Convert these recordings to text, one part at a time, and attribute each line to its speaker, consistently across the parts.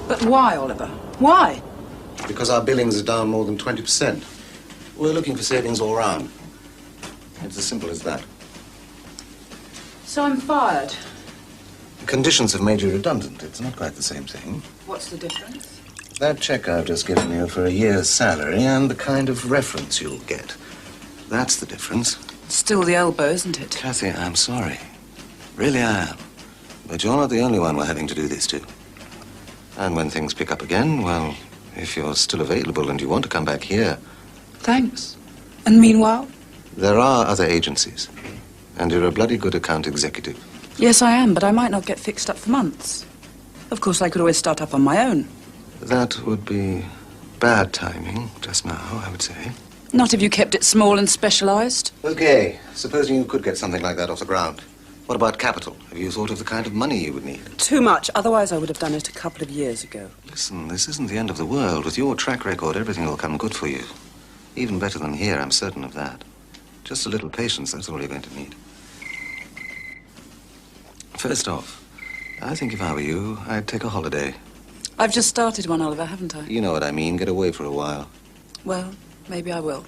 Speaker 1: But why, Oliver? Why?
Speaker 2: Because our billings are down more than 20%. We're looking for savings all round. It's as simple as that.
Speaker 1: So I'm fired.
Speaker 2: The conditions have made you redundant. It's not quite the same thing.
Speaker 1: What's the difference?
Speaker 2: That cheque I've just given you for a year's salary and the kind of reference you'll get. That's the difference.
Speaker 1: Still the elbow, isn't it?
Speaker 2: Kathy, I'm sorry. Really, I am. But you're not the only one we're having to do this to. And when things pick up again, well, if you're still available and you want to come back here...
Speaker 1: Thanks. And meanwhile?
Speaker 2: There are other agencies. And you're a bloody good account executive.
Speaker 1: Yes, I am, but I might not get fixed up for months. Of course, I could always start up on my own.
Speaker 2: That would be bad timing just now, I would say.
Speaker 1: Not if you kept it small and specialized.
Speaker 2: Okay, supposing you could get something like that off the ground. What about capital? Have you thought of the kind of money you would need?
Speaker 1: Too much. Otherwise, I would have done it a couple of years ago.
Speaker 2: Listen, this isn't the end of the world. With your track record, everything will come good for you. Even better than here, I'm certain of that. Just a little patience, that's all you're going to need. First off, I think if I were you, I'd take a holiday.
Speaker 1: I've just started one, Oliver, haven't I?
Speaker 2: You know what I mean. Get away for a while.
Speaker 1: Well, maybe I will.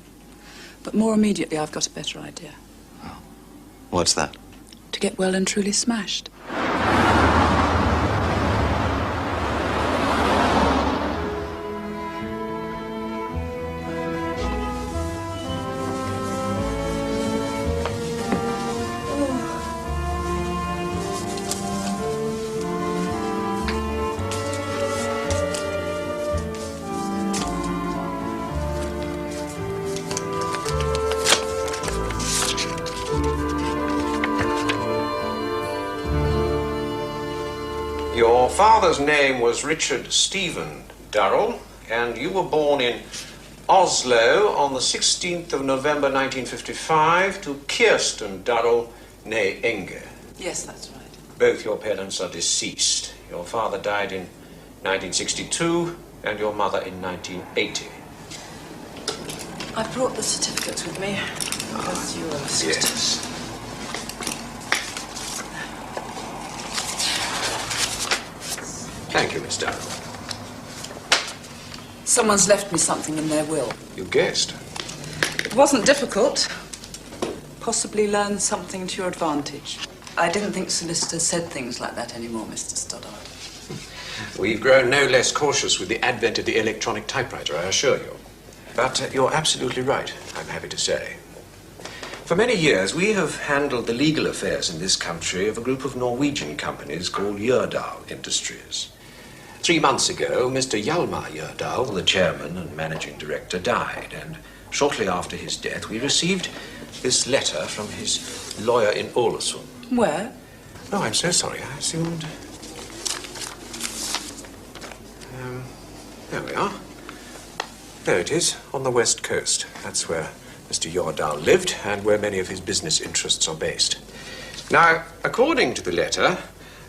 Speaker 1: But more immediately, I've got a better idea.
Speaker 2: Oh. What's that?
Speaker 1: To get well and truly smashed.
Speaker 3: Your father's name was Richard Stephen Durrell, and you were born in Oslo on the 16th of November 1955 to Kirsten Durrell, née Inge.
Speaker 1: Yes, that's right.
Speaker 3: Both your parents are deceased. Your father died in 1962 and your mother in 1980.
Speaker 1: I brought the certificates with me, as you asked.
Speaker 3: Yes. Thank you, Miss Durrell.
Speaker 1: Someone's left me something in their will.
Speaker 3: You guessed.
Speaker 1: It wasn't difficult. Possibly learn something to your advantage. I didn't think solicitors said things like that anymore, Mr. Stoddard.
Speaker 3: We've grown no less cautious with the advent of the electronic typewriter, I assure you. But you're absolutely right, I'm happy to say. For many years, we have handled the legal affairs in this country of a group of Norwegian companies called Jørdal Industries. 3 months ago, Mr. Hjalmar Jørdal, the chairman and managing director, died, and shortly after his death, we received this letter from his lawyer in Ålesund.
Speaker 1: Where?
Speaker 3: Oh, I'm so sorry. I assumed... there we are. There it is, on the west coast. That's where Mr. Jørdal lived and where many of his business interests are based. Now, according to the letter,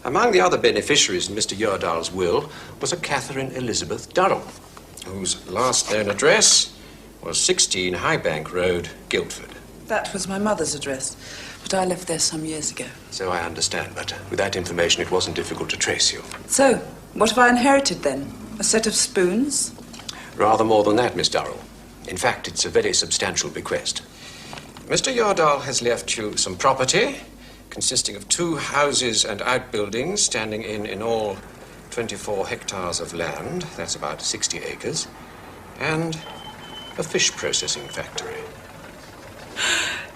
Speaker 3: among the other beneficiaries in Mr. Jørdal's will was a Catherine Elizabeth Durrell, whose last known address was 16 High Bank Road, Guildford.
Speaker 1: That was my mother's address. but I left there some years ago.
Speaker 3: So I understand, but with that information, it wasn't difficult to trace you.
Speaker 1: So, what have I inherited then? A set of spoons?
Speaker 3: Rather more than that, Miss Durrell. In fact, it's a very substantial bequest. Mr. Yordal has left you some property consisting of 2 houses and outbuildings standing in all 24 hectares of land, that's about 60 acres, and a fish processing factory.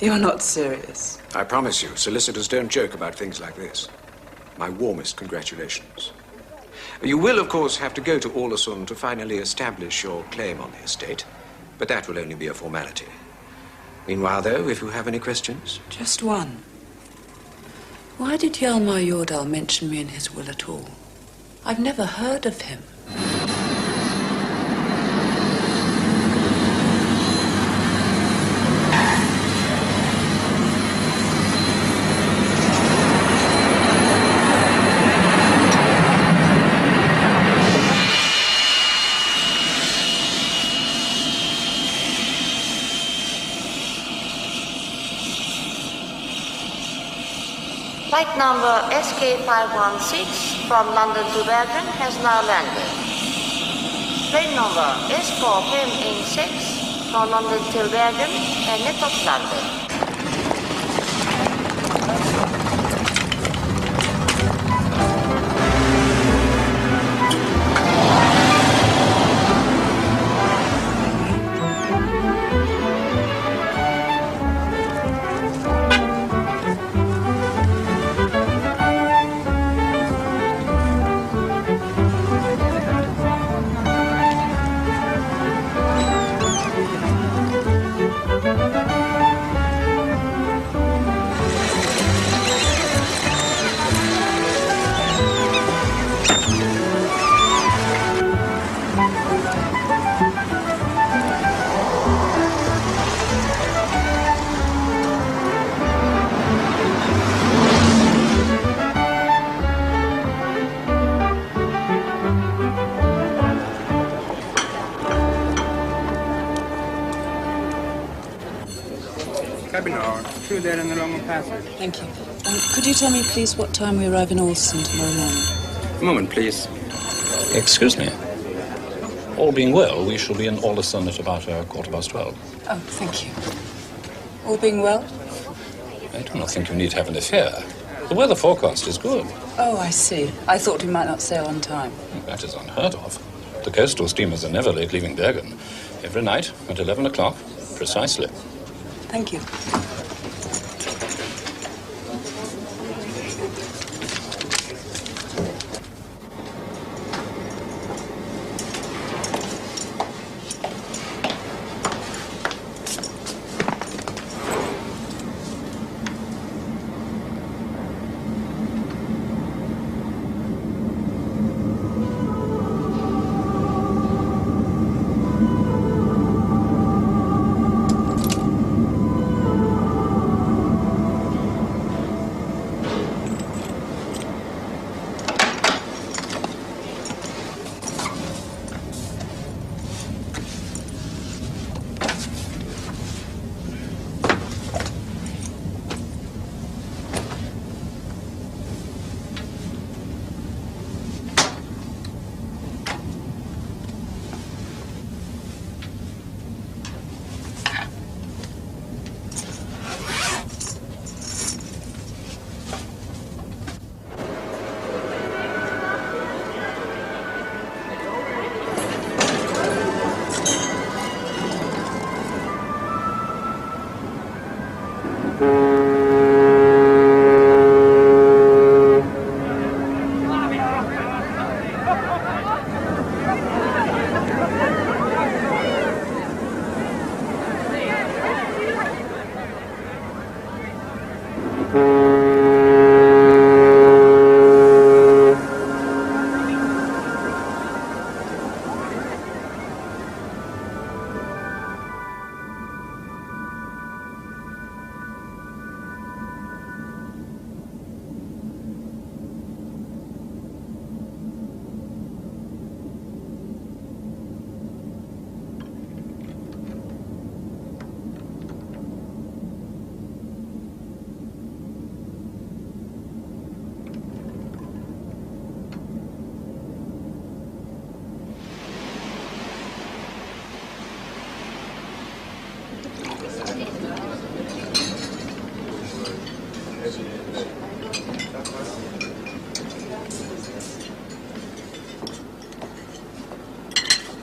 Speaker 1: You're not serious.
Speaker 3: I promise you, solicitors don't joke about things like this. My warmest congratulations. You will, of course, have to go to Ålesund to finally establish your claim on the estate, but that will only be a formality. Meanwhile, though, if you have any questions?
Speaker 1: Just one. Why did Hjalmar Yordal mention me in his will at all? I've never heard of him.
Speaker 4: Flight number SK516 from London to Bergen has now landed. Plane number S4 from London to Bergen and nettopp landed.
Speaker 5: There in the long passage.
Speaker 1: Thank you. Could you tell me, please, what time we arrive in Ålesund tomorrow morning?
Speaker 5: A moment, please.
Speaker 6: Excuse me. All being well, we shall be in Ålesund at about 12:15.
Speaker 1: Oh, thank you. All being well?
Speaker 6: I do not think you need have any fear. The weather forecast is good.
Speaker 1: Oh, I see. I thought we might not sail on time.
Speaker 6: That is unheard of. The coastal steamers are never late leaving Bergen. Every night at 11 o'clock, precisely.
Speaker 1: Thank you.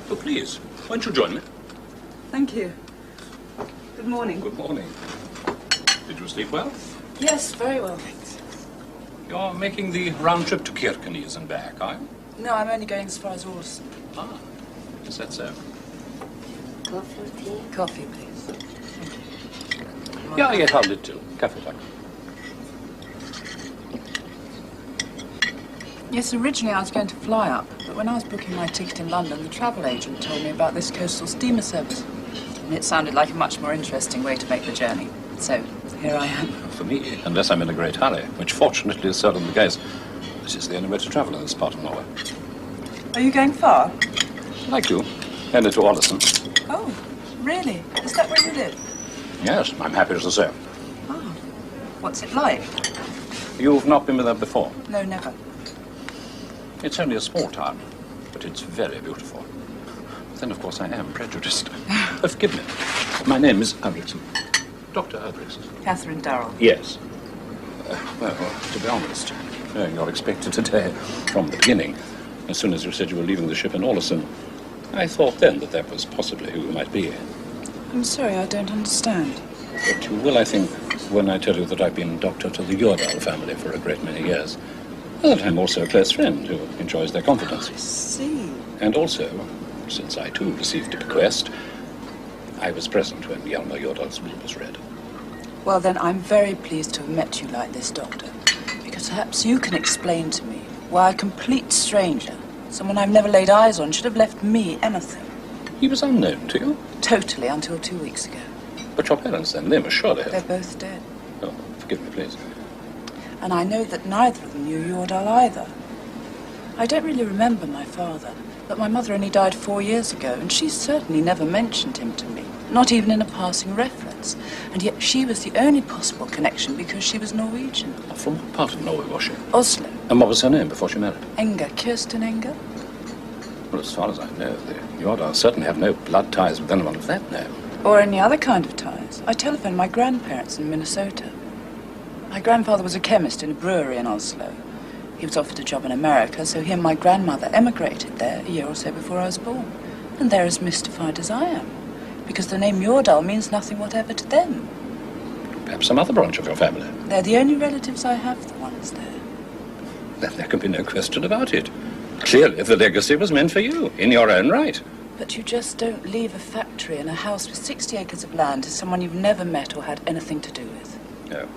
Speaker 6: Oh, please, won't you join me?
Speaker 1: Thank you. Good morning.
Speaker 6: Good morning. Did you sleep well?
Speaker 1: Yes, very well, thanks.
Speaker 6: You're making the round trip to Kirkenes and back, are you?
Speaker 1: No, I'm only going as far as Orson.
Speaker 6: Ah, is that so?
Speaker 4: Coffee or tea?
Speaker 1: Coffee, please.
Speaker 6: Yeah, yes, I'll do too. Coffee, tack.
Speaker 1: Yes, originally I was going to fly up, but when I was booking my ticket in London, the travel agent told me about this coastal steamer service. And it sounded like a much more interesting way to make the journey. So, here I am.
Speaker 6: For me, unless I'm in a great hurry, which fortunately is seldom the case, this is the only way to travel in this part of Norway.
Speaker 1: Are you going far?
Speaker 6: Like you, headed to Ålesund.
Speaker 1: Oh, really? Is that where you live?
Speaker 6: Yes, I'm happy to say.
Speaker 1: Oh, what's it like?
Speaker 6: You've not been there before?
Speaker 1: No, never.
Speaker 6: It's only a small town, but it's very beautiful. Then, of course, I am prejudiced. Forgive me. My name is Ulrichsen. Dr. Ulrichsen.
Speaker 1: Catherine Darrell.
Speaker 6: Yes. Well, to be honest, knowing you're expected today from the beginning, as soon as you said you were leaving the ship in Ålesund, I thought then that that was possibly who you might be.
Speaker 1: I'm sorry, I don't understand.
Speaker 6: But you will, I think, when I tell you that I've been doctor to the Jordal family for a great many years, and that I'm also a close friend who enjoys their confidence.
Speaker 1: I see.
Speaker 6: And also, since I too received a bequest, I was present when Hjalmar Jordal's will was read.
Speaker 1: Well, then, I'm very pleased to have met you like this, Doctor. Because perhaps you can explain to me why a complete stranger, someone I've never laid eyes on, should have left me anything.
Speaker 6: He was unknown to you?
Speaker 1: Totally, until 2 weeks ago.
Speaker 6: But your parents then, they must surely have...
Speaker 1: They're both dead.
Speaker 6: Oh, forgive me, please.
Speaker 1: And I know that neither of them knew Jordal either. I don't really remember my father, but my mother only died 4 years ago, and she certainly never mentioned him to me, not even in a passing reference. And yet she was the only possible connection because she was Norwegian.
Speaker 6: From what part of Norway was she?
Speaker 1: Oslo.
Speaker 6: And what was her name before she married?
Speaker 1: Enger, Kirsten Enger.
Speaker 6: Well, as far as I know, the Jordals certainly have no blood ties with anyone of that name.
Speaker 1: Or any other kind of ties. I telephoned my grandparents in Minnesota. My grandfather was a chemist in a brewery in Oslo. He was offered a job in America, so he and my grandmother emigrated there a year or so before I was born. And they're as mystified as I am, because the name Jordal means nothing whatever to them.
Speaker 6: Perhaps some other branch of your family.
Speaker 1: They're the only relatives I have, the ones there.
Speaker 6: Then there can be no question about it. Clearly, the legacy was meant for you, in your own right.
Speaker 1: But you just don't leave a factory and a house with 60 acres of land to someone you've never met or had anything to do with.
Speaker 6: No.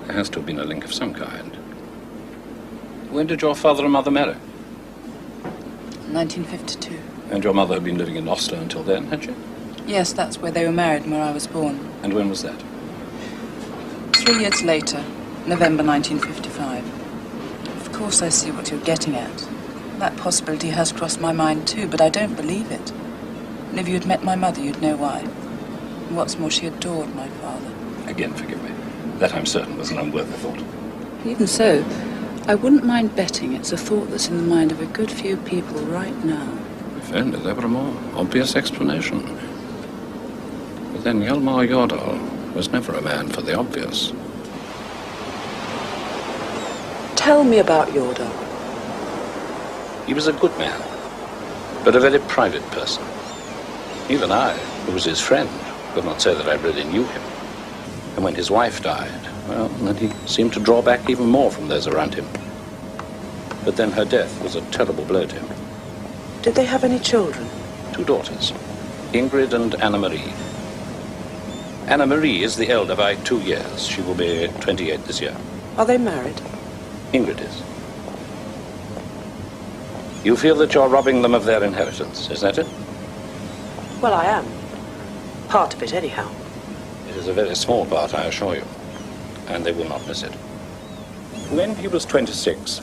Speaker 6: There has to have been a link of some kind. When did your father and mother marry?
Speaker 1: 1952.
Speaker 6: And your mother had been living in Oslo until then, had she?
Speaker 1: Yes, that's where they were married and where I was born.
Speaker 6: And when was that?
Speaker 1: 3 years later, November 1955. Of course I see what you're getting at. That possibility has crossed my mind too, but I don't believe it. And if you'd met my mother, you'd know why. And what's more, she adored my father.
Speaker 6: Again, forgive me. That, I'm certain, was an unworthy thought.
Speaker 1: Even so, I wouldn't mind betting it's a thought that's in the mind of a good few people right now.
Speaker 6: If only there were a more obvious explanation. But then Hjalmar Jordal was never a man for the obvious.
Speaker 1: Tell me about Jordal.
Speaker 6: He was a good man, but a very private person. Even I, who was his friend, could not say that I really knew him. And when his wife died, well, then he seemed to draw back even more from those around him. But then her death was a terrible blow to him.
Speaker 1: Did they have any children?
Speaker 6: 2 daughters, Ingrid and Anna-Marie. Anna-Marie is the elder by 2 years. She will be 28 this year.
Speaker 1: Are they married?
Speaker 6: Ingrid is. You feel that you're robbing them of their inheritance, is that it?
Speaker 7: Well, I am. Part of it, anyhow.
Speaker 6: It is a very small part, I assure you, and they will not miss it. When he was 26,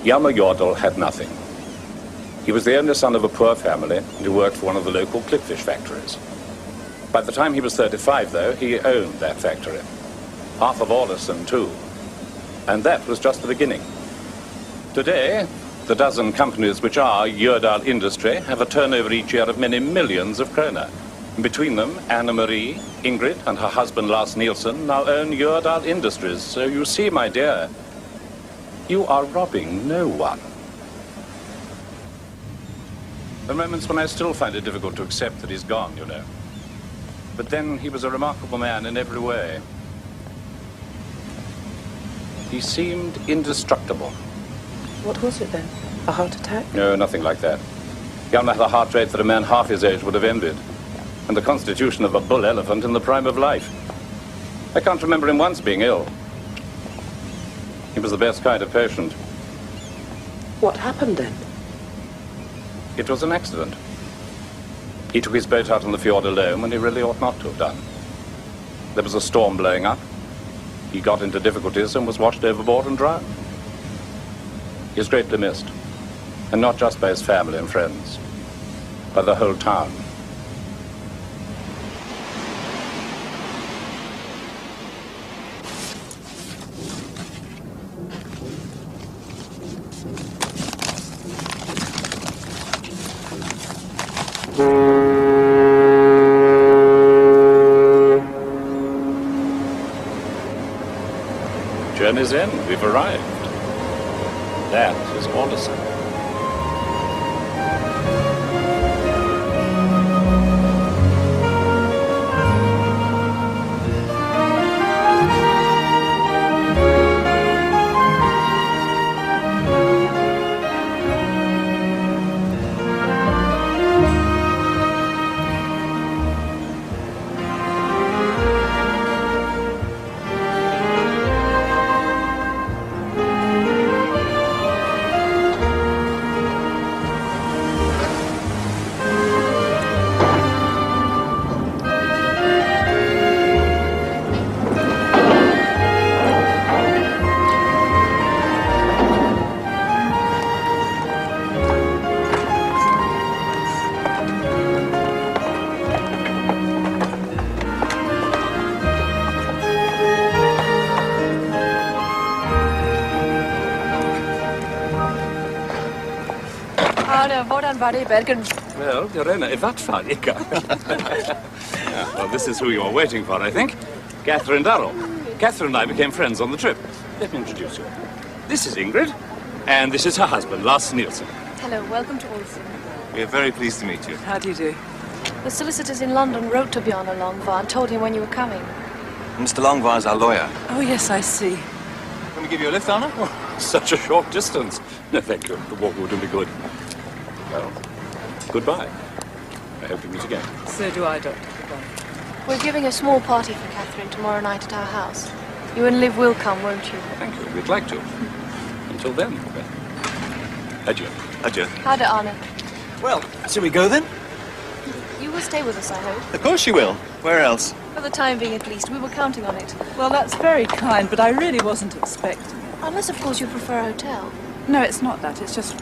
Speaker 6: Hjalmar Jordal had nothing. He was the only son of a poor family and he worked for one of the local clipfish factories. By the time he was 35, though, he owned that factory. Half of Ålesund, too. And that was just the beginning. Today, the dozen companies which are Jordal Industry have a turnover each year of many millions of kroner. Between them, Anna-Marie, Ingrid, and her husband Lars Nielsen now own Jördal Industries. So you see, my dear, you are robbing no one. There are moments when I still find it difficult to accept that he's gone, you know. But then he was a remarkable man in every way. He seemed indestructible.
Speaker 7: What was it then? A heart attack?
Speaker 6: No, nothing like that. Hjalmar had a heart rate that a man half his age would have envied, and the constitution of a bull elephant in the prime of life. I can't remember him once being ill. He was the best kind of patient.
Speaker 7: What happened then?
Speaker 6: It was an accident. He took his boat out on the fjord alone when he really ought not to have done. There was a storm blowing up. He got into difficulties and was washed overboard and drowned. He is greatly missed, and not just by his family and friends, by the whole town. Journey's end. We've arrived. That is Orlison.
Speaker 8: Hvordan var det I Balkan?
Speaker 6: Well, Irena, I vart fall ikke. Well, this is who you are waiting for, I think. Catherine Darrow. Catherine and I became friends on the trip. Let me introduce you. This is Ingrid, and this is her husband, Lars Nielsen.
Speaker 8: Hello, welcome to Olsen.
Speaker 5: We are very pleased to meet you.
Speaker 1: How do you do?
Speaker 8: The solicitors in London wrote to Bjarne Longvar and told him when you were coming.
Speaker 5: Mr. Longvar is our lawyer.
Speaker 1: Oh, yes, I see.
Speaker 5: Can we give you a lift, Anna?
Speaker 6: Oh, such a short distance. No, thank you. The walk wouldn't be good. Well, goodbye. I hope we meet again.
Speaker 1: So do I, Doctor. Goodbye.
Speaker 8: We're giving a small party for Catherine tomorrow night at our house. You and Liv will come, won't you?
Speaker 6: Thank you. We'd like to. Until then, adieu.
Speaker 5: Adieu.
Speaker 8: How do Anna?
Speaker 5: Well, shall we go then?
Speaker 8: You will stay with us, I hope.
Speaker 5: Of course you will. Where else?
Speaker 8: For the time being, at least. We were counting on it.
Speaker 1: Well, that's very kind, but I really wasn't expecting it.
Speaker 8: Unless, of course, you prefer a hotel.
Speaker 1: No, it's not that. It's just,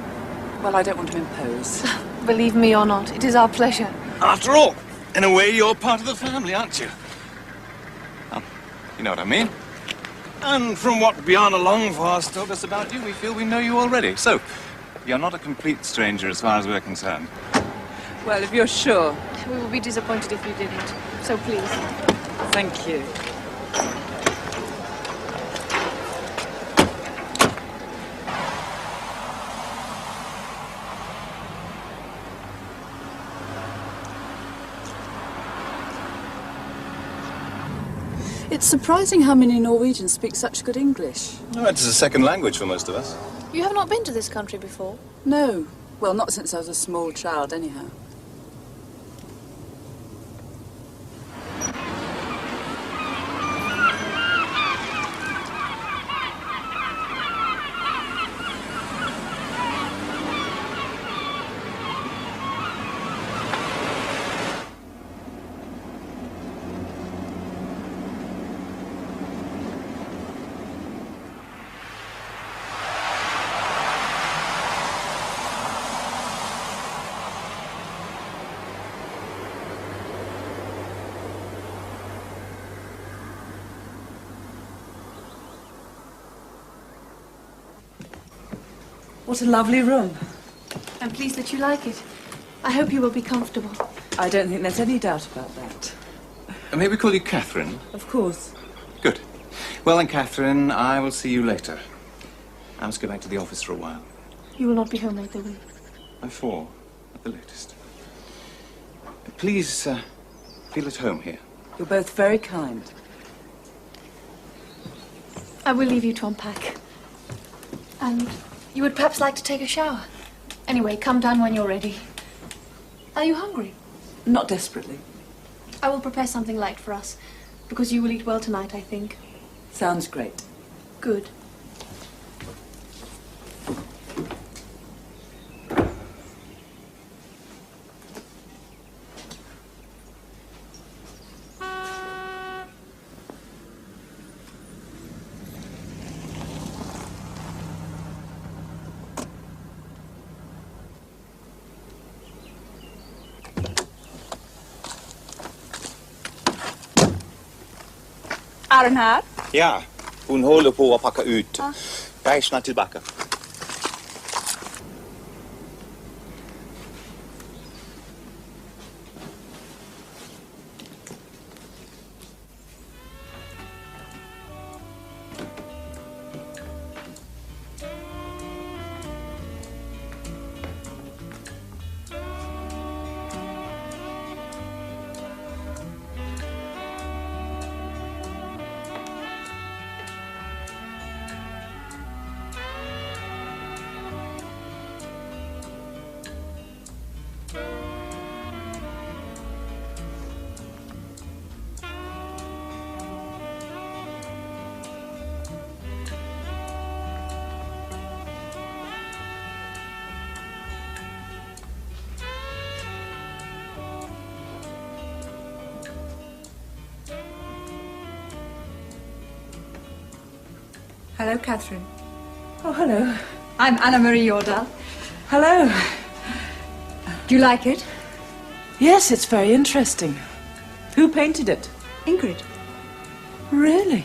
Speaker 1: well, I don't want to impose.
Speaker 8: Believe me or not, it is our pleasure.
Speaker 5: After all, in a way, you're part of the family, aren't you? You know what I mean? And from what Bjarne Longvar's told us about you, we feel we know you already. So, you're not a complete stranger as far as we're concerned.
Speaker 1: Well, if you're sure.
Speaker 8: We would be disappointed if you didn't. So please.
Speaker 1: Thank you. It's surprising how many Norwegians speak such good English.
Speaker 5: No, it's a second language for most of us.
Speaker 8: You have not been to this country before?
Speaker 1: No. Well, not since I was a small child, anyhow. What a lovely room.
Speaker 8: I'm pleased that you like it. I hope you will be comfortable.
Speaker 1: I don't think there's any doubt about that.
Speaker 5: May we call you Catherine?
Speaker 1: Of course.
Speaker 5: Good. Well then, Catherine, I will see you later. I must go back to the office for a while.
Speaker 8: You will not be home late, will you?
Speaker 5: By 4, at the latest. Please, feel at home here.
Speaker 1: You're both very kind.
Speaker 8: I will leave you to unpack. And you would perhaps like to take a shower. Anyway, come down when you're ready. Are you hungry?
Speaker 1: Not desperately.
Speaker 8: I will prepare something light for us, because you will eat well tonight, I think.
Speaker 1: Sounds great.
Speaker 8: Good.
Speaker 9: Är den här?
Speaker 10: Ja, hon håller på att packa ut. Jag är snart tillbaka.
Speaker 9: Hello, Catherine.
Speaker 1: Oh, hello.
Speaker 9: I'm Anna-Marie Jordahl.
Speaker 1: Hello.
Speaker 9: Do you like it?
Speaker 1: Yes, it's very interesting. Who painted it?
Speaker 9: Ingrid.
Speaker 1: Really?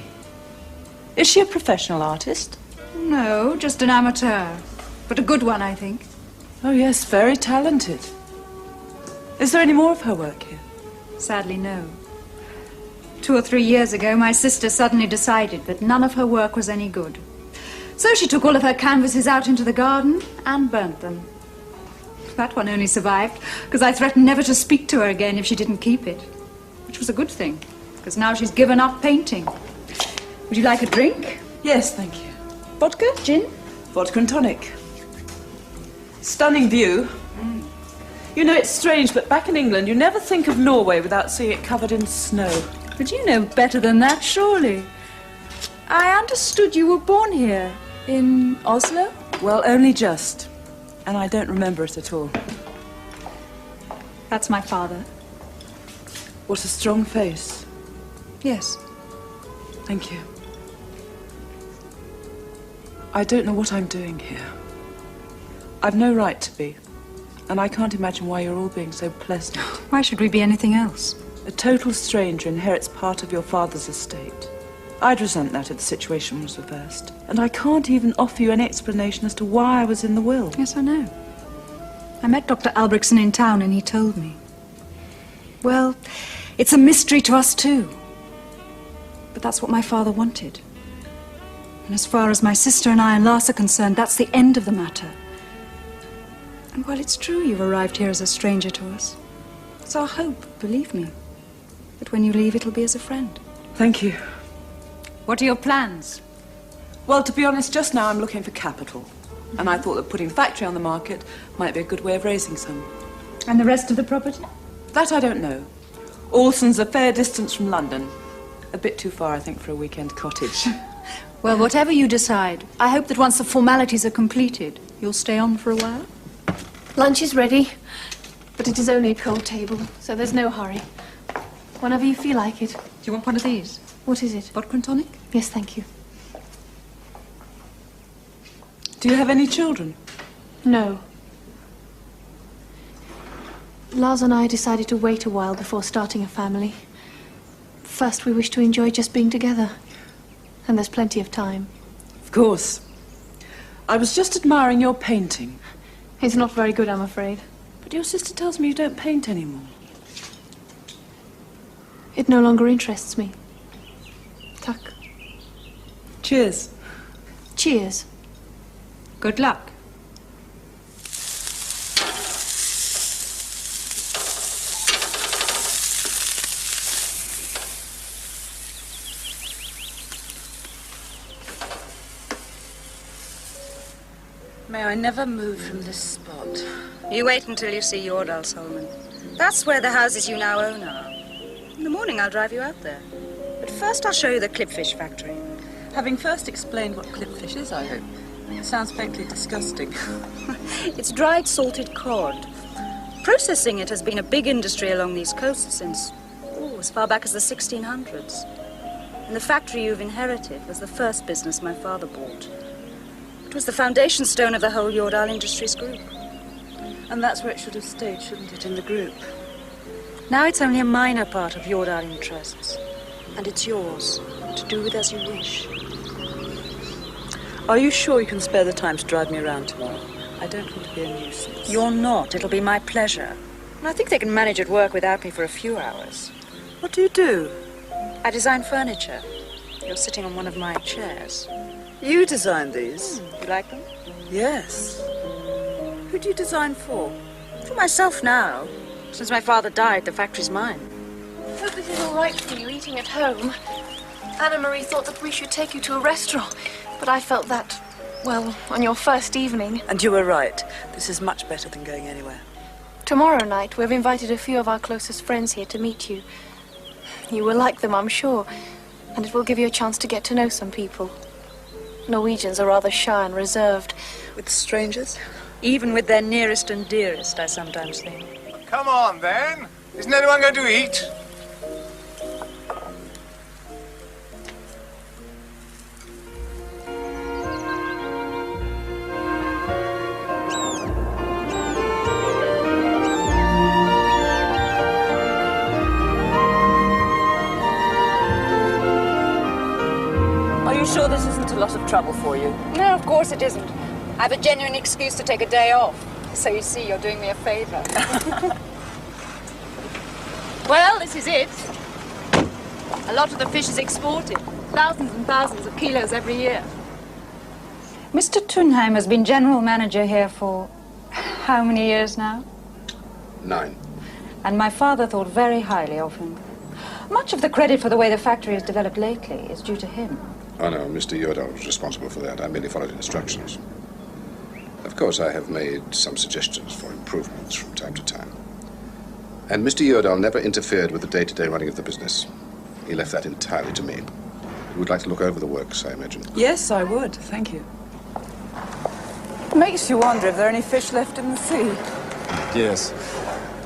Speaker 1: Is she a professional artist?
Speaker 9: No, just an amateur. But a good one, I think.
Speaker 1: Oh, yes, very talented. Is there any more of her work here?
Speaker 9: Sadly, no. 2 or 3 years ago, my sister suddenly decided that none of her work was any good. So she took all of her canvases out into the garden and burnt them. That one only survived because I threatened never to speak to her again if she didn't keep it. Which was a good thing, because now she's given up painting. Would you like a drink?
Speaker 1: Yes, thank you.
Speaker 9: Vodka? Gin?
Speaker 1: Vodka and tonic. Stunning view. You know, it's strange, but back in England, you never think of Norway without seeing it covered in snow.
Speaker 9: But you know better than that, surely. I understood you were born here, in Oslo?
Speaker 1: Well, only just. And I don't remember it at all.
Speaker 9: That's my father.
Speaker 1: What a strong face.
Speaker 9: Yes.
Speaker 1: Thank you. I don't know what I'm doing here. I've no right to be. And I can't imagine why you're all being so pleasant.
Speaker 9: Why should we be anything else?
Speaker 1: A total stranger inherits part of your father's estate. I'd resent that if the situation was reversed. And I can't even offer you an explanation as to why I was in the will.
Speaker 9: Yes, I know. I met Dr. Albrechtsen in town and he told me. Well, it's a mystery to us too. But that's what my father wanted. And as far as my sister and I and Lars are concerned, that's the end of the matter. And while it's true you've arrived here as a stranger to us, it's our hope, believe me, that when you leave it'll be as a friend.
Speaker 1: Thank you.
Speaker 9: What are your plans?
Speaker 1: Well, to be honest, just now I'm looking for capital. And I thought that putting the factory on the market might be a good way of raising some.
Speaker 9: And the rest of the property?
Speaker 1: That I don't know. Alston's a fair distance from London. A bit too far, I think, for a weekend cottage.
Speaker 9: Well, whatever you decide, I hope that once the formalities are completed, you'll stay on for a while.
Speaker 8: Lunch is ready, but it is only a cold table, so there's no hurry. Whenever you feel like it.
Speaker 9: Do you want one of these?
Speaker 8: What is it?
Speaker 9: Vodka and tonic?
Speaker 8: Yes, thank you.
Speaker 1: Do you have any children?
Speaker 8: No. Lars and I decided to wait a while before starting a family. First, we wish to enjoy just being together. And there's plenty of time.
Speaker 1: Of course. I was just admiring your painting.
Speaker 8: It's not very good, I'm afraid.
Speaker 1: But your sister tells me you don't paint anymore.
Speaker 8: It no longer interests me. Tack.
Speaker 1: Cheers.
Speaker 8: Cheers.
Speaker 9: Good luck.
Speaker 1: May I never move from this spot.
Speaker 11: You wait until you see Jordal, Solomon. That's where the houses you now own are. In the morning, I'll drive you out there. But first, I'll show you the clipfish factory.
Speaker 1: Having first explained what clipfish is, I hope. It sounds faintly disgusting.
Speaker 11: It's dried salted cod. Processing it has been a big industry along these coasts since, as far back as the 1600s. And the factory you've inherited was the first business my father bought. It was the foundation stone of the whole Jordal Industries group.
Speaker 1: And that's where it should have stayed, shouldn't it, in the group?
Speaker 11: Now it's only a minor part of Jordal interests. And it's yours, to do with as you wish.
Speaker 1: Are you sure you can spare the time to drive me around tomorrow? I don't want to be a nuisance.
Speaker 11: You're not. It'll be my pleasure. And I think they can manage at work without me for a few hours.
Speaker 1: What do you do?
Speaker 11: I design furniture. You're sitting on one of my chairs.
Speaker 1: You designed these?
Speaker 11: You like them?
Speaker 1: Yes. Who do you design for?
Speaker 11: For myself now. Since my father died, the factory's mine.
Speaker 8: I hope this is all right for you, eating at home. Anna-Marie thought that we should take you to a restaurant, but I felt that, well, on your first evening.
Speaker 1: And you were right. This is much better than going anywhere.
Speaker 8: Tomorrow night, we've invited a few of our closest friends here to meet you. You will like them, I'm sure, and it will give you a chance to get to know some people. Norwegians are rather shy and reserved.
Speaker 1: With strangers?
Speaker 11: Even with their nearest and dearest, I sometimes think.
Speaker 12: Come on, then. Isn't anyone going to eat?
Speaker 1: Are you sure this isn't a lot of trouble for you?
Speaker 11: No, of course it isn't. I have a genuine excuse to take a day off. So you see, you're doing me a favor. Well, this is it. A lot of the fish is exported. Thousands and thousands of kilos every year.
Speaker 9: Mr. Thunheim has been general manager here for how many years now?
Speaker 13: 9.
Speaker 9: And my father thought very highly of him. Much of the credit for the way the factory has developed lately is due to him.
Speaker 13: Oh, no, Mr. Jordal was responsible for that. I merely followed instructions. Of course, I have made some suggestions for improvements from time to time. And Mr. Jordal never interfered with the day-to-day running of the business. He left that entirely to me. You would like to look over the works, I imagine.
Speaker 1: Yes, I would. Thank you. Makes you wonder if there are any fish left in the sea.
Speaker 10: Yes.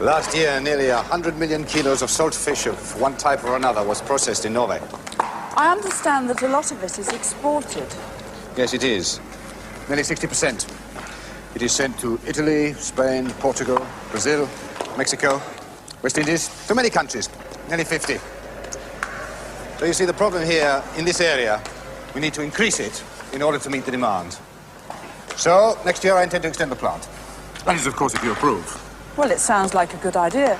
Speaker 10: Last year, nearly 100 million kilos of salt fish of one type or another was processed in Norway.
Speaker 1: I understand that a lot of it is exported.
Speaker 10: Yes, it is. Nearly 60%. It is sent to Italy, Spain, Portugal, Brazil, Mexico, West Indies, to many countries, nearly 50. So you see, the problem here, in this area, we need to increase it in order to meet the demand. So, next year I intend to extend the plant.
Speaker 12: That is, of course, if you approve.
Speaker 1: Well, it sounds like a good idea.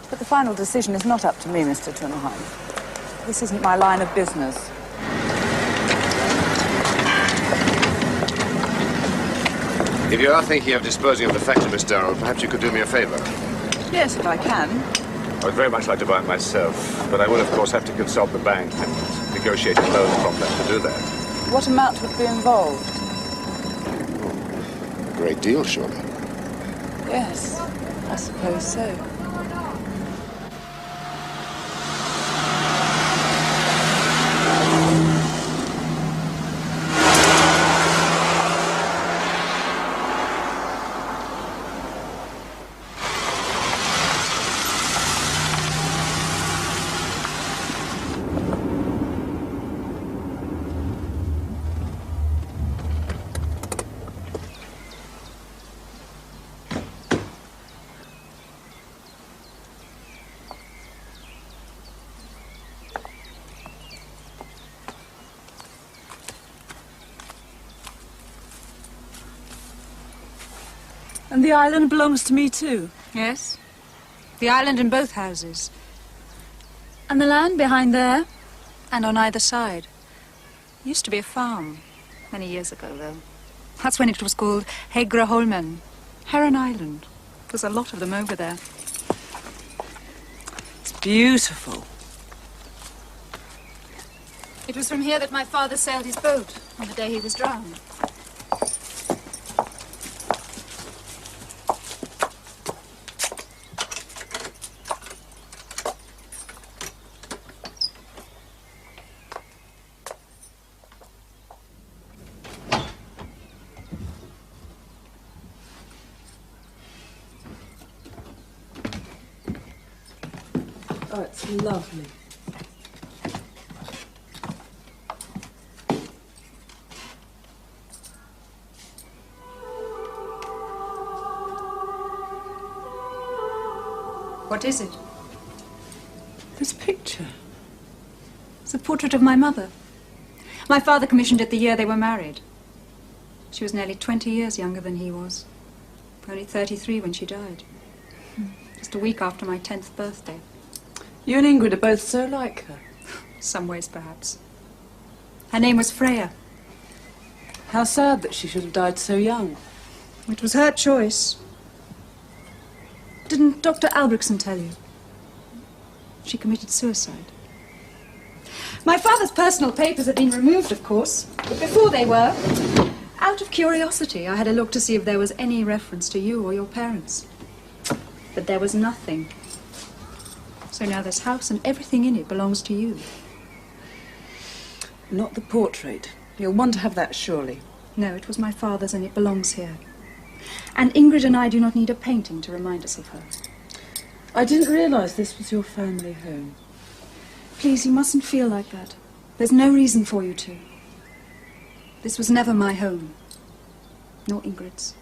Speaker 1: But the final decision is not up to me, Mr. Thunheim. This isn't my line of business.
Speaker 13: If you are thinking of disposing of the factory, Miss Darrell, perhaps you could do me a favor.
Speaker 1: Yes, if I can.
Speaker 6: I would very much like to buy it myself, but I will, of course, have to consult the bank and negotiate a loan from them to do that.
Speaker 1: What amount would be involved?
Speaker 13: A great deal, surely.
Speaker 1: Yes, I suppose so. And the island belongs to me too?
Speaker 9: Yes. The island and both houses. And the land behind there, and on either side, used to be a farm, many years ago, though. That's when it was called Hegraholmen, Heron Island. There's a lot of them over there.
Speaker 1: It's beautiful.
Speaker 9: It was from here that my father sailed his boat on the day he was drowned.
Speaker 1: Oh, it's lovely.
Speaker 9: What is it?
Speaker 1: This picture.
Speaker 9: It's a portrait of my mother. My father commissioned it the year they were married. She was nearly 20 years younger than he was. Only 33 when she died. Just a week after my 10th birthday.
Speaker 1: You and Ingrid are both so like her.
Speaker 9: Some ways, perhaps. Her name was Freya.
Speaker 1: How sad that she should have died so young.
Speaker 9: It was her choice. Didn't Dr. Albrechtsen tell you? She committed suicide. My father's personal papers had been removed, of course, but before they were, out of curiosity, I had a look to see if there was any reference to you or your parents. But there was nothing. So now this house and everything in it belongs to you.
Speaker 1: Not the portrait. You'll want to have that, surely.
Speaker 9: No, it was my father's and it belongs here. And Ingrid and I do not need a painting to remind us of her.
Speaker 1: I didn't realise this was your family home.
Speaker 9: Please, you mustn't feel like that. There's no reason for you to. This was never my home. Nor Ingrid's.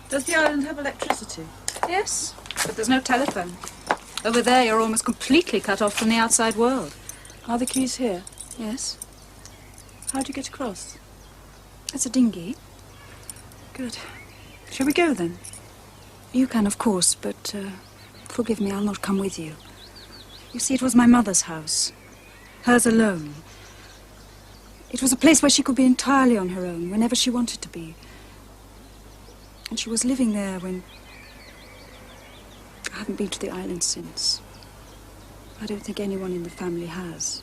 Speaker 1: Does the island have electricity?
Speaker 9: Yes, but there's no telephone. Over there, you're almost completely cut off from the outside world.
Speaker 1: Are the keys here?
Speaker 9: Yes.
Speaker 1: How do you get across?
Speaker 9: It's a dinghy.
Speaker 1: Good. Shall we go, then?
Speaker 9: You can, of course, but forgive me, I'll not come with you. You see, it was my mother's house. Hers alone. It was a place where she could be entirely on her own, whenever she wanted to be. And she was living there when... I haven't been to the island since. I don't think anyone in the family has.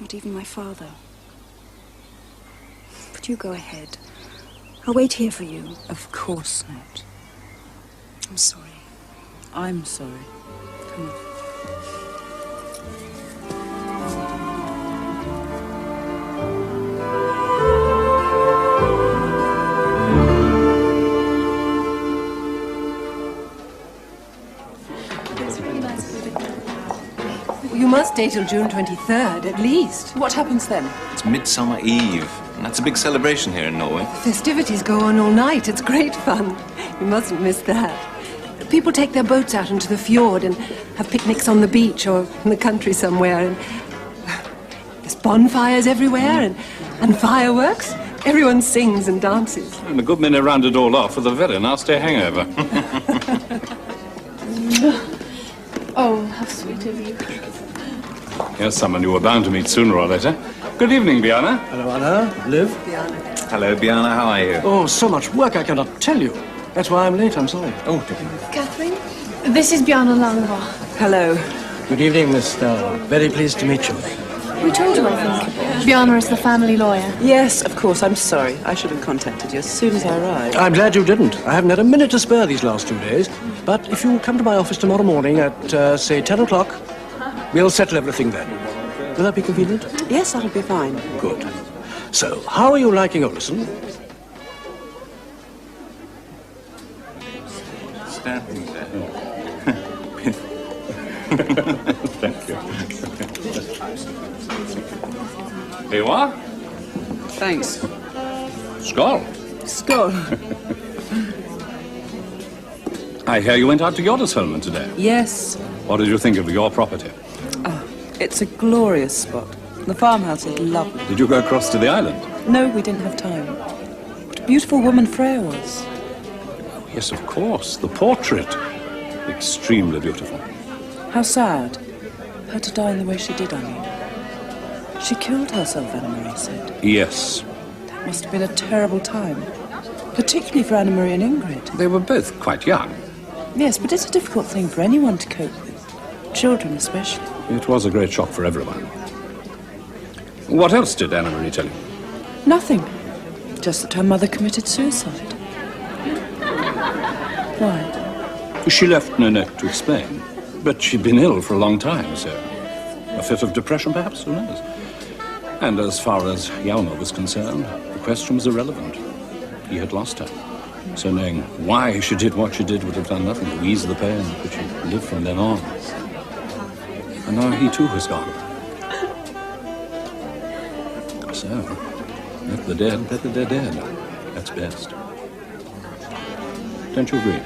Speaker 9: Not even my father. But you go ahead. I'll wait here for you.
Speaker 1: Of course not.
Speaker 9: I'm sorry.
Speaker 1: I'm sorry. Come on.
Speaker 14: You must stay till June 23rd, at least.
Speaker 1: What happens then?
Speaker 5: It's Midsummer Eve, and that's a big celebration here in Norway.
Speaker 14: The festivities go on all night. It's great fun. You mustn't miss that. People take their boats out into the fjord and have picnics on the beach or in the country somewhere. And there's bonfires everywhere and fireworks. Everyone sings and dances.
Speaker 6: And the good men have rounded all off with a very nasty hangover.
Speaker 8: Oh, how sweet of you.
Speaker 6: Here's someone you were bound to meet sooner or later. Good evening, Biana.
Speaker 15: Hello, Anna. Liv.
Speaker 5: Hello, Biana. How are you?
Speaker 15: Oh, so much work I cannot tell you. That's why I'm late. I'm sorry.
Speaker 5: Oh,
Speaker 8: Catherine, this is Bjarne Langva.
Speaker 15: Hello. Good evening, Miss Starr. Very pleased to meet you.
Speaker 8: We told you, I think. Bjarne is the family lawyer.
Speaker 1: Yes, of course. I'm sorry. I should have contacted you as soon as I arrived.
Speaker 15: I'm glad you didn't. I haven't had a minute to spare these last 2 days. But if you come to my office tomorrow morning at, say, 10 o'clock, we'll settle everything then. Will that be convenient?
Speaker 1: Yes, that'll be fine.
Speaker 15: Good. So, how are you liking Olsen?
Speaker 5: Standing there.
Speaker 6: Thank you. Here you are.
Speaker 1: Thanks.
Speaker 6: Skål.
Speaker 1: Skål.
Speaker 6: I hear you went out to Hjortesholmen today.
Speaker 1: Yes.
Speaker 6: What did you think of your property?
Speaker 1: Oh, it's a glorious spot. The farmhouse is lovely.
Speaker 6: Did you go across to the island?
Speaker 1: No, we didn't have time. What a beautiful woman Freya was.
Speaker 6: Oh, yes, of course. The portrait. Extremely beautiful.
Speaker 1: How sad. Her to die in the way she did, I mean. She killed herself, Anna-Marie said.
Speaker 6: Yes.
Speaker 1: That must have been a terrible time. Particularly for Anna-Marie and Ingrid.
Speaker 6: They were both quite young.
Speaker 1: Yes, but it's a difficult thing for anyone to cope with. Children especially.
Speaker 6: It was a great shock for everyone. What else did Anna-Marie tell you?
Speaker 1: Nothing. Just that her mother committed suicide. Why?
Speaker 6: She left no note to explain. But she'd been ill for a long time, so... a fit of depression, perhaps? Who knows? And as far as Hjalmar was concerned, the question was irrelevant. He had lost her. So knowing why she did what she did would have done nothing to ease the pain which she lived from then on. And now he too has gone. So, let the dead bury their dead. That's best. Don't you agree?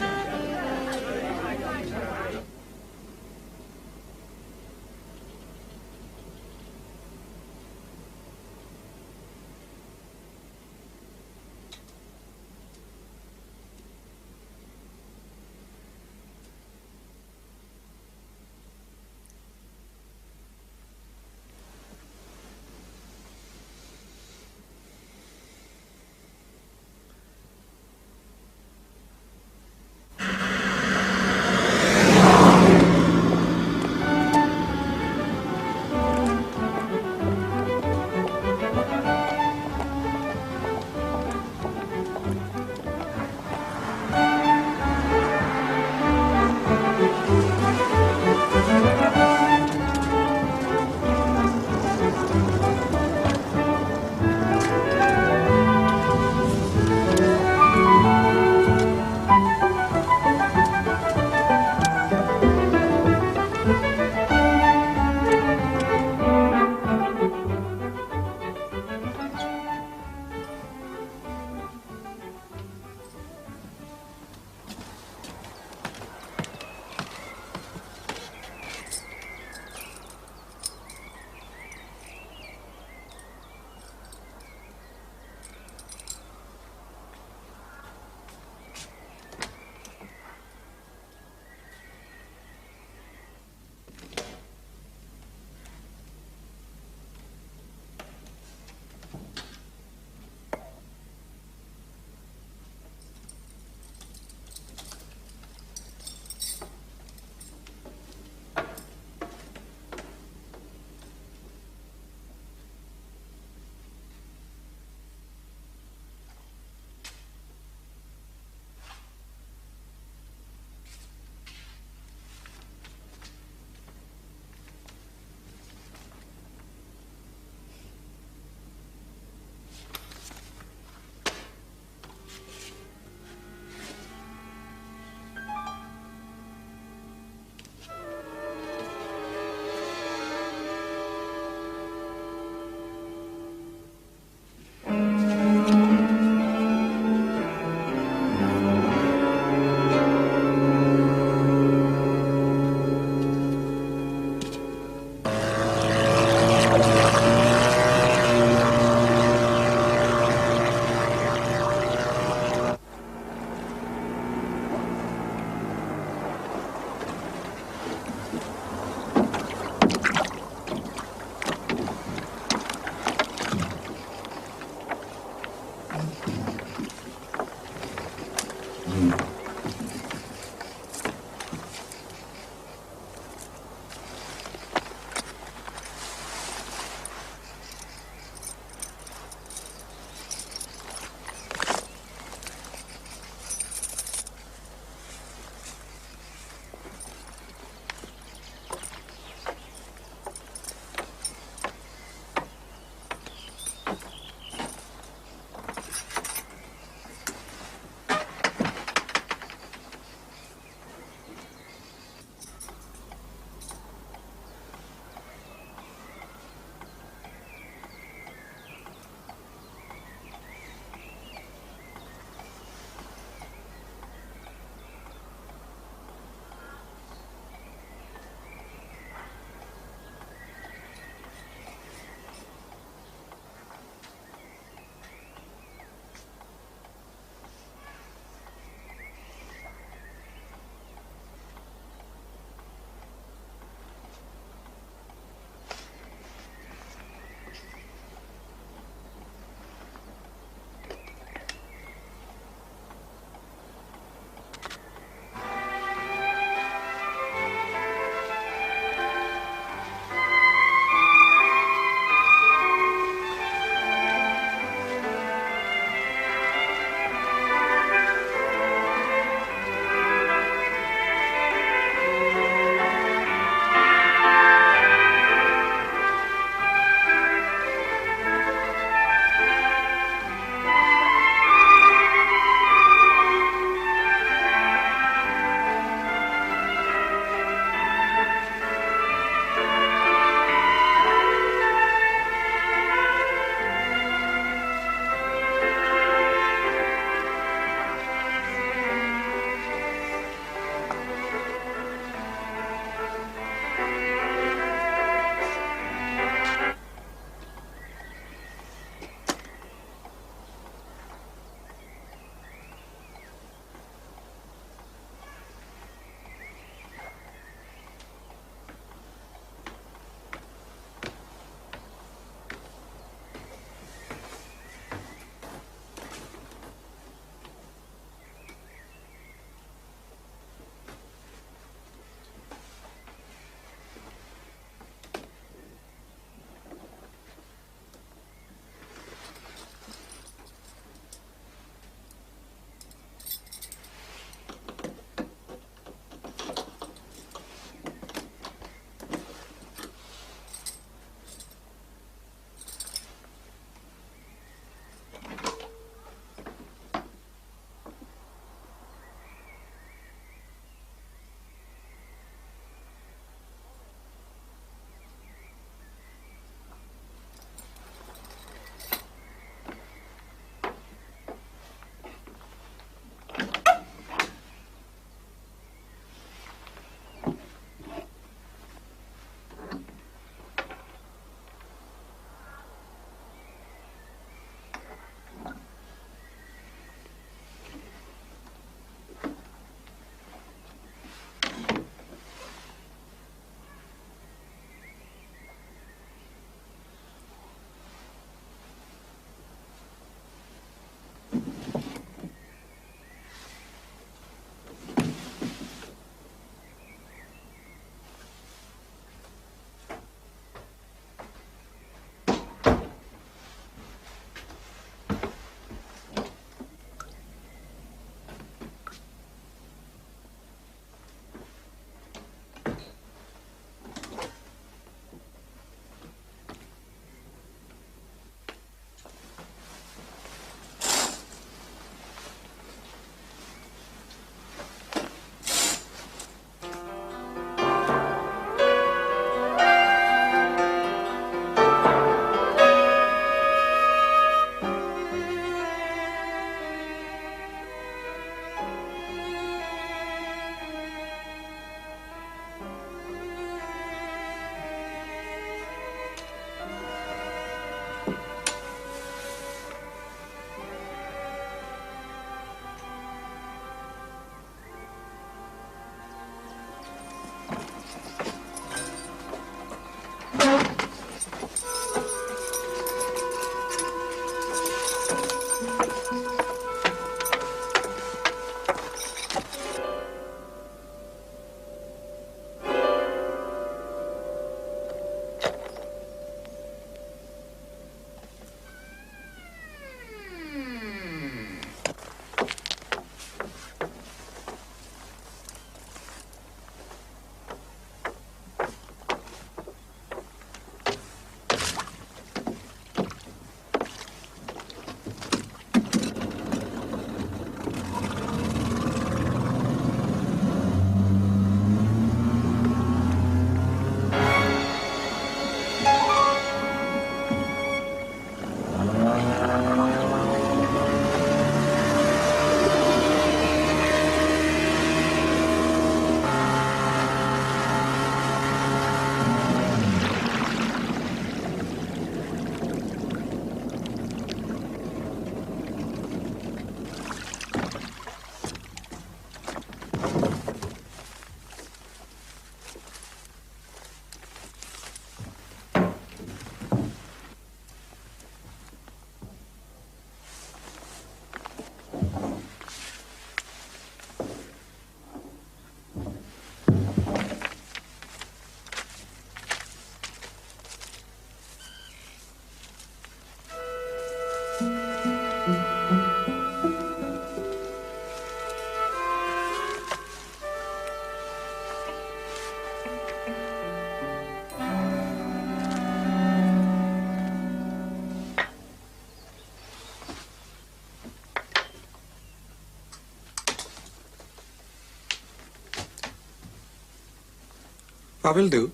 Speaker 16: I will do.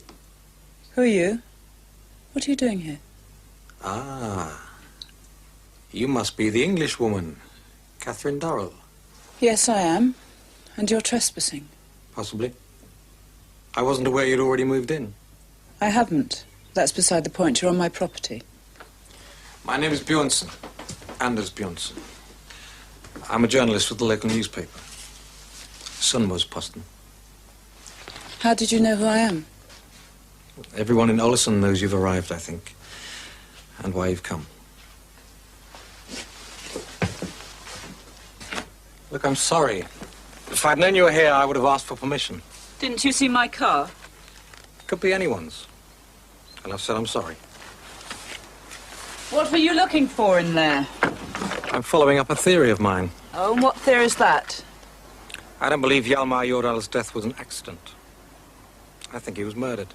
Speaker 1: Who are you? What are you doing here?
Speaker 16: Ah. You must be the English woman, Catherine Durrell.
Speaker 1: Yes, I am. And you're trespassing.
Speaker 16: Possibly. I wasn't aware you'd already moved in.
Speaker 1: I haven't. That's beside the point. You're on my property.
Speaker 16: My name is Bjornsson. Anders Bjornsson. I'm a journalist with the local newspaper. Posten.
Speaker 1: How did you know who I am?
Speaker 16: Everyone in Ålesund knows you've arrived, I think. And why you've come. Look, I'm sorry. If I'd known you were here, I would have asked for permission.
Speaker 1: Didn't you see my car?
Speaker 16: Could be anyone's. And I've said I'm sorry.
Speaker 1: What were you looking for in there?
Speaker 16: I'm following up a theory of mine.
Speaker 1: Oh, and what theory is that?
Speaker 16: I don't believe Hjalmar Jordal's death was an accident. I think he was murdered.